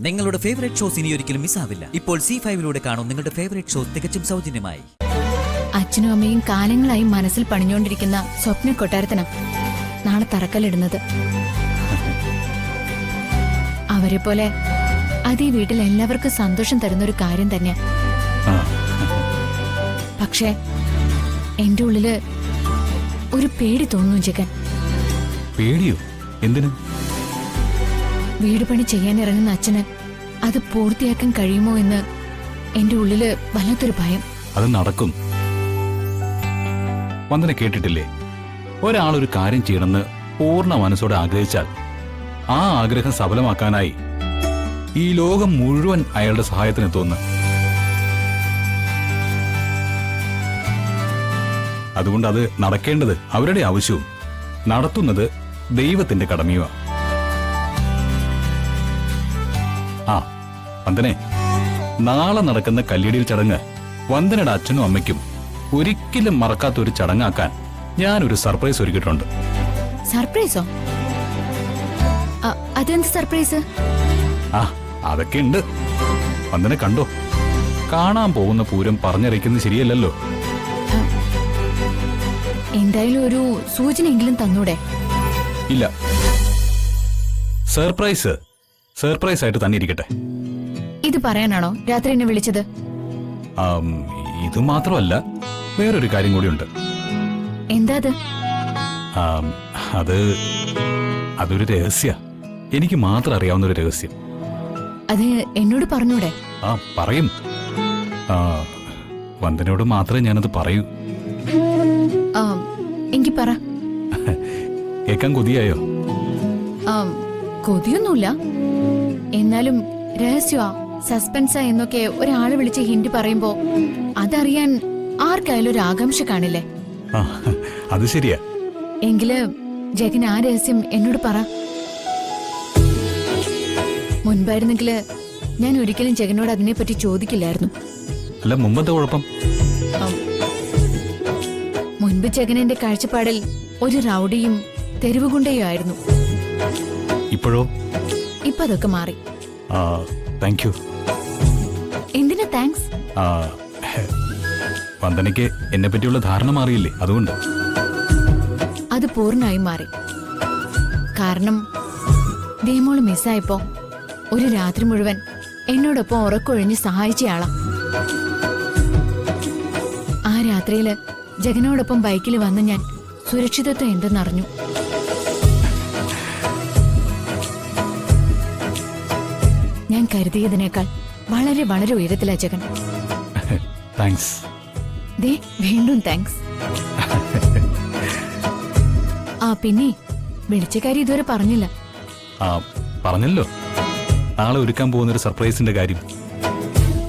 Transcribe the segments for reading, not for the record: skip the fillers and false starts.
നിങ്ങളുടെ favourite shows ഇനി ഒരിക്കലും മിസ്സാവില്ല. ഇപ്പോൾ C5-ലൂടെ കാണും നിങ്ങളുടെ ഫേവറേറ്റ് ഷോസ് തികച്ചും സൗജന്യമായി. അച്ഛനും അമ്മയും കാലങ്ങളായി മനസ്സിൽ പണിഞ്ഞുകൊണ്ടിരിക്കുന്ന സ്വപ്ന കൊട്ടാരത്തിനാ നാളെ തറക്കല്ലിടുന്നത്. അവരെ പോലെ അത് ഈ വീട്ടിൽ എല്ലാവർക്കും സന്തോഷം തരുന്നൊരു കാര്യം തന്നെയാ. പക്ഷേ എന്റെ ഉള്ളില് ഒരു പേടി തോന്നുന്നു ജഗൻ. പേടിയോ? എന്തിനു? വീട് പണി ചെയ്യാൻ ഇറങ്ങുന്ന അച്ഛന് അത് പൂർത്തിയാക്കാൻ കഴിയുമോ എന്ന് എന്റെ ഉള്ളില് വല്ലാത്തൊരു ഭയം. അത് നടക്കും. വന്ദന കേട്ടിട്ടില്ലേ, ഒരാളൊരു കാര്യം ചെയ്യണമെന്ന് പൂർണ്ണ മനസ്സോടെ ആഗ്രഹിച്ചാൽ ആ ആഗ്രഹം സഫലമാക്കാനായി ഈ ലോകം മുഴുവൻ അയാളുടെ സഹായത്തിനെത്തുന്നു. അതുകൊണ്ട് അത് നടക്കേണ്ടത് അവരുടെ ആവശ്യവും നടത്തുന്നത് ദൈവത്തിന്റെ കടമയുമാണ്. ആ വന്ദനെ, നാളെ നടക്കുന്ന കല്ലിടിയിൽ ചടങ്ങ് വന്ദനയുടെ അച്ഛനും അമ്മയ്ക്കും ഒരിക്കലും മറക്കാത്തൊരു ചടങ്ങാക്കാൻ ഞാനൊരു സർപ്രൈസ് ഒരുക്കിയിട്ടുണ്ട്. സർപ്രൈസോ? അതെന്ത് സർപ്രൈസ്? ആ അതൊക്കെ ഉണ്ട്. വന്ദന കണ്ടോ? കാണാൻ പോകുന്ന പൂരം പറഞ്ഞറിയിക്കുന്നത് ശരിയല്ലല്ലോ. എന്തായാലും ഒരു സൂചനയെങ്കിലും തന്നൂടെ? ഇല്ല, സർപ്രൈസ് സർപ്രൈസ് ആയിട്ട് തന്നെ ഇരിക്കട്ടെ. ഇത് പറയാനാണോ രാത്രി എന്നെ വിളിച്ചത്? ഇത് മാത്രമല്ല, വേറൊരു കാര്യം കൂടിയുണ്ട്. എന്താ അത്? അതൊരു രഹസ്യ, എനിക്ക് മാത്രം അറിയാവുന്ന ഒരു രഹസ്യം. അത് എന്നോട് പറഞ്ഞൂടെ? ആ പറയും. വന്ദനയോട് മാത്രമേ ഞാനത് പറയൂ. എങ്കി പറ. കേക്കാൻ കൊതിയായോ? കൊതിയൊന്നുമില്ല, എന്നാലും രഹസ്യമാ, സസ്പെൻസാ എന്നൊക്കെ ഒരാള് വിളിച്ച് ഹിന്ദി പറയുമ്പോ അതറിയാൻ ആർക്കായാലും ഒരു ആകാംക്ഷ കാണില്ലേ? അത് ശരിയാ. എങ്കില് ജഗൻ ആ രഹസ്യം എന്നോട് പറ. മുൻപായിരുന്നെങ്കില് ഞാൻ ഒരിക്കലും ജഗനോട് അതിനെപ്പറ്റി ചോദിക്കില്ലായിരുന്നു. അല്ല, മുമ്പത്തെ കുഴപ്പം? മുൻപ് ജഗൻ എന്റെ കാഴ്ചപ്പാടിൽ ഒരു റൗഡിയും തെരുവുകുണ്ടയും ആയിരുന്നു. ഇപ്പോഴോ? ഇപ്പൊ അതൊക്കെ മാറി. Thank you. എന്തിനാ താങ്ക്സ്? വന്ദനയ്ക്ക് എന്നെ പറ്റിയുള്ള ധാരണ മാറിയില്ലേ, അതുകൊണ്ട്. അത് പൂർണ്ണമായും മാറി. കാരണം ദേമോള് മിസ്സായപ്പോ ഒരു രാത്രി മുഴുവൻ എന്നോടൊപ്പം ഉറക്കൊഴിഞ്ഞ് സഹായിച്ചയാളാ. ആ രാത്രിയില് ജഗനോടൊപ്പം ബൈക്കിൽ വന്ന് ഞാൻ സുരക്ഷിതത്വം എന്തെന്നറിഞ്ഞു. ഞാൻ കരുതിയതിനേക്കാൾ വളരെ വളരെ ഉയരത്തിലാ ജഗൻ. താങ്ക്സ്. ദേ വീണ്ടും താങ്ക്സ്. പിന്നെ വിളിച്ച കാര്യം ഇതുവരെ പറഞ്ഞില്ല. പറഞ്ഞല്ലോ, നാളെ ഒരുക്കാൻ പോകുന്ന ഒരു സർപ്രൈസിന്റെ കാര്യം.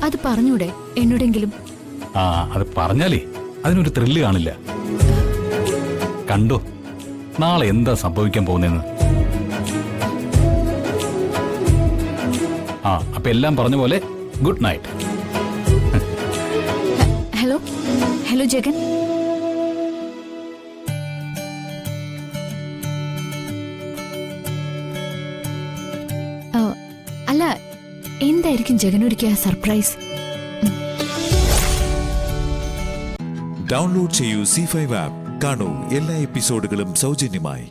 അത് പറഞ്ഞൂടെ എന്നോടെങ്കിലും? അത് പറഞ്ഞാലേ അതിനൊരു ത്രില്ല് കാണില്ല. കണ്ടോ നാളെ എന്താ സംഭവിക്കാൻ പോകുന്നതെന്ന്. അപ്പൊ എല്ലാം പറഞ്ഞ പോലെ good night. Hello hello Jagan. അല്ല, എന്തായിരിക്കും ജഗനൊരുക്കിയ സർപ്രൈസ്? ഡൗൺലോഡ് ചെയ്യൂ C5 ആപ്പ്. കാണൂ എല്ലാ എപ്പിസോഡുകളും സൗജന്യമായി.